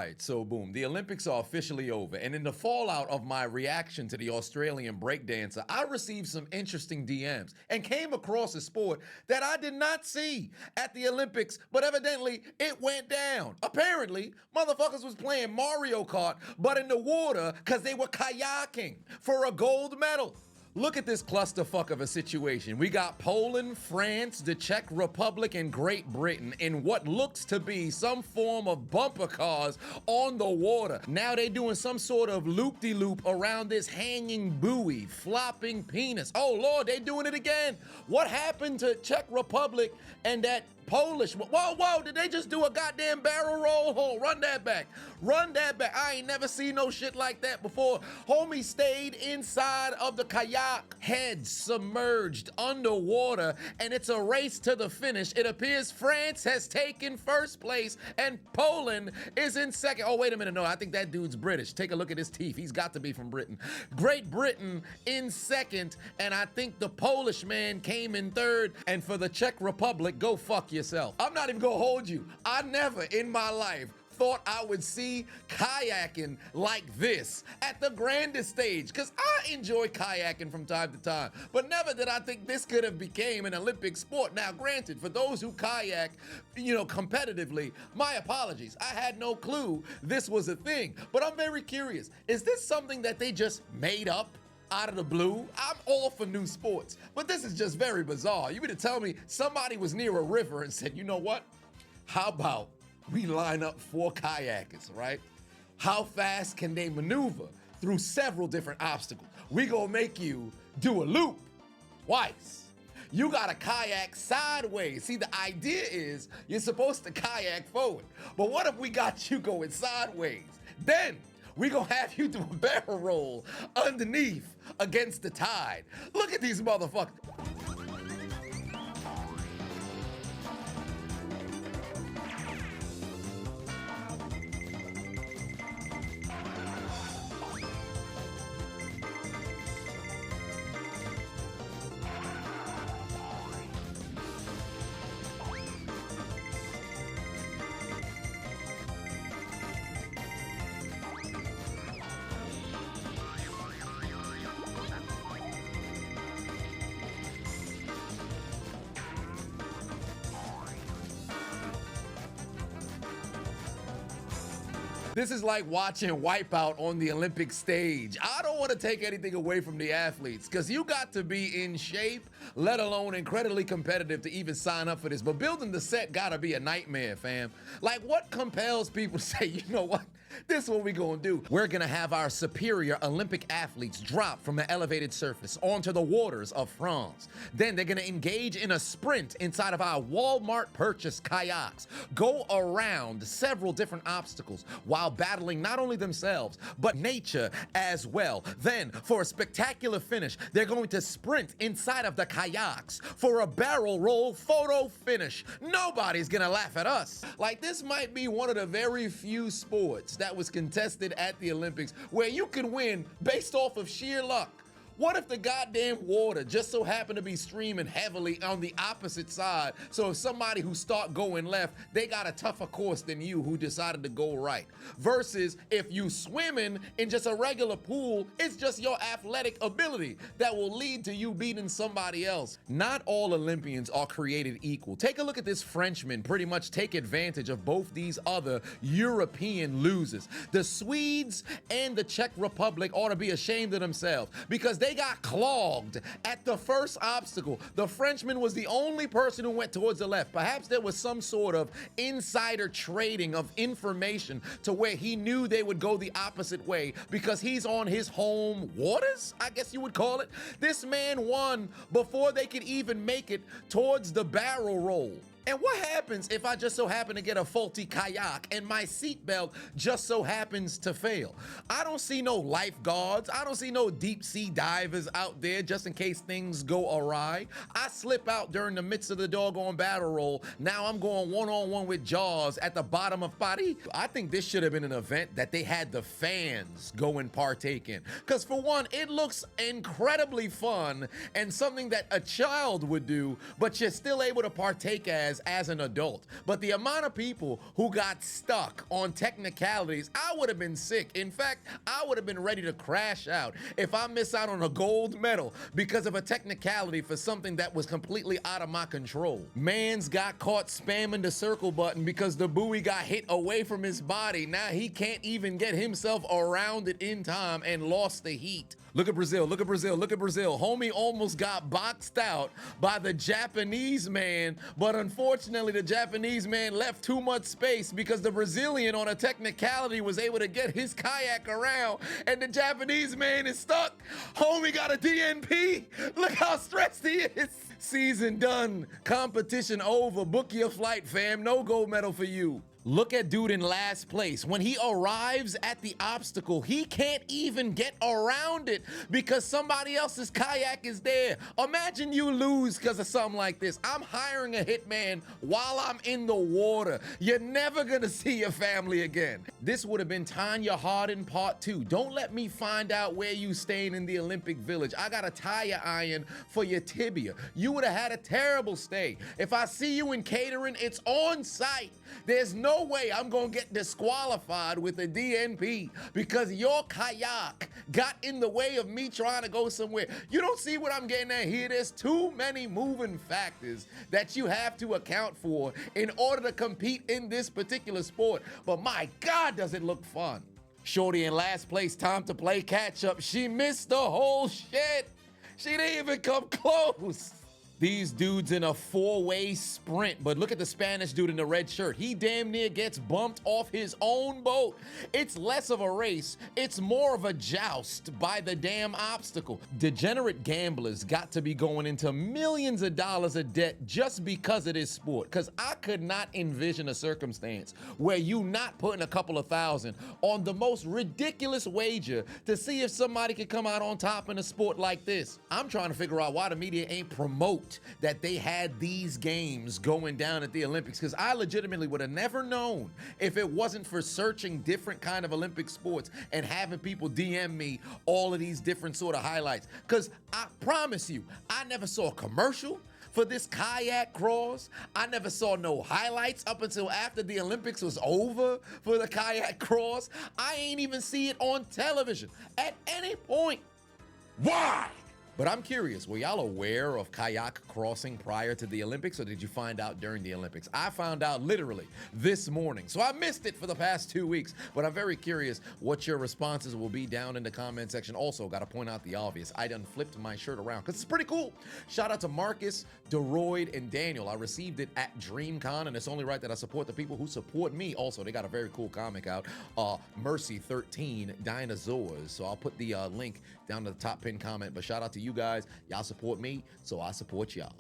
right, so boom, the Olympics are officially over, and in the fallout of my reaction to the Australian breakdancer, I received some interesting DMs and came across a sport that I did not see at the Olympics, but evidently it went down. Apparently, motherfuckers was playing Mario Kart, but in the water because they were kayaking for a gold medal. Look at this clusterfuck of a situation. We got Poland, France, the Czech Republic, and Great Britain in what looks to be some form of bumper cars on the water. Now they doing some sort of loop-de-loop around this hanging buoy, flopping penis. Oh Lord, they doing it again. What happened to Czech Republic and that Polish? Whoa, did they just do a goddamn barrel roll? Oh, run that back. Run that back. I ain't never seen no shit like that before. Homie stayed inside of the kayak, head submerged underwater, and it's a race to the finish. It appears France has taken first place and Poland is in second. Oh, wait a minute. No, I think that dude's British. Take a look at his teeth. He's got to be from Britain. Great Britain in second, and I think the Polish man came in third. And for the Czech Republic, go fuck yourself. I'm not even gonna hold you. I never in my life thought I would see kayaking like this at the grandest stage, because I enjoy kayaking from time to time, but never did I think this could have became an Olympic sport. Now, granted, for those who kayak, competitively, my apologies. I had no clue this was a thing, but I'm very curious. Is this something that they just made up out of the blue? I'm all for new sports, but this is just very bizarre. You mean to tell me somebody was near a river and said, you know what? How about we line up 4 kayakers, right? How fast can they maneuver through several different obstacles? We gonna make you do a loop twice. You gotta kayak sideways. See, the idea is you're supposed to kayak forward, but what if we got you going sideways? Then we gonna have you do a barrel roll underneath against the tide. Look at these motherfuckers. This is like watching Wipeout on the Olympic stage. I don't want to take anything away from the athletes, because you got to be in shape, let alone incredibly competitive, to even sign up for this. But building the set gotta be a nightmare, fam. Like, what compels people to say, you know what? This is what we gonna do. We're gonna have our superior Olympic athletes drop from an elevated surface onto the waters of France. Then they're gonna engage in a sprint inside of our Walmart purchased kayaks, go around several different obstacles while battling not only themselves, but nature as well. Then, for a spectacular finish, they're going to sprint inside of the kayaks for a barrel roll photo finish. Nobody's gonna laugh at us. Like, this might be one of the very few sports that was contested at the Olympics where you can win based off of sheer luck. What if the goddamn water just so happened to be streaming heavily on the opposite side? So if somebody who start going left, they got a tougher course than you who decided to go right. Versus if you swimming in just a regular pool, it's just your athletic ability that will lead to you beating somebody else. Not all Olympians are created equal. Take a look at this Frenchman pretty much take advantage of both these other European losers. The Swedes and the Czech Republic ought to be ashamed of themselves, because they got clogged at the first obstacle. The Frenchman was the only person who went towards the left. Perhaps there was some sort of insider trading of information to where he knew they would go the opposite way because he's on his home waters, I guess you would call it. This man won before they could even make it towards the barrel roll. And what happens if I just so happen to get a faulty kayak and my seatbelt just so happens to fail? I don't see no lifeguards. I don't see no deep sea divers out there just in case things go awry. I slip out during the midst of the doggone battle roll. Now I'm going one-on-one with Jaws at the bottom of Paris. I think this should have been an event that they had the fans go and partake in. Because for one, it looks incredibly fun and something that a child would do, but you're still able to partake as as an adult. But the amount of people who got stuck on technicalities, I would have been sick. In fact, I would have been ready to crash out if I miss out on a gold medal because of a technicality for something that was completely out of my control. Mans got caught spamming the circle button because the buoy got hit away from his body. Now he can't even get himself around it in time and lost the heat. Look at Brazil, look at Brazil, look at Brazil. Homie almost got boxed out by the Japanese man, but unfortunately the Japanese man left too much space because the Brazilian on a technicality was able to get his kayak around and the Japanese man is stuck. Homie got a DNP. Look how stressed he is. Season done, competition over. Book your flight, fam. No gold medal for you. Look at dude in last place. When he arrives at the obstacle, he can't even get around it because somebody else's kayak is there. Imagine you lose because of something like this. I'm hiring a hitman while I'm in the water. You're never gonna see your family again. This would have been Tanya Hardin part 2. Don't let me find out where you staying in the Olympic Village. I got a tire iron for your tibia. You would have had a terrible stay. If I see you in catering, it's on site. There's no way I'm gonna get disqualified with a DNP because your kayak got in the way of me trying to go somewhere. You don't see what I'm getting at here? There's too many moving factors that you have to account for in order to compete in this particular sport. But my God, does it look fun. Shorty in last place, time to play catch up. She missed the whole shit. She didn't even come close. These dudes in a 4-way sprint, but look at the Spanish dude in the red shirt. He damn near gets bumped off his own boat. It's less of a race. It's more of a joust by the damn obstacle. Degenerate gamblers got to be going into millions of dollars of debt just because of this sport, because I could not envision a circumstance where you not putting a couple of thousand on the most ridiculous wager to see if somebody could come out on top in a sport like this. I'm trying to figure out why the media ain't promote that they had these games going down at the Olympics, because I legitimately would have never known if it wasn't for searching different kind of Olympic sports and having people DM me all of these different sort of highlights. Because I promise you, I never saw a commercial for this kayak cross. I never saw no highlights up until after the Olympics was over for the kayak cross. I ain't even see it on television at any point. Why? But I'm curious, were y'all aware of kayak crossing prior to the Olympics, or did you find out during the Olympics? I found out literally this morning, so I missed it for the past 2 weeks, but I'm very curious what your responses will be down in the comment section. Also, gotta point out the obvious. I done flipped my shirt around, because it's pretty cool. Shout out to Marcus, DeRoyd, and Daniel. I received it at DreamCon, and it's only right that I support the people who support me. Also, they got a very cool comic out, Mercy 13 Dinosaurs. So I'll put the link down to the top pinned comment, but shout out to you guys. Y'all support me, so I support y'all.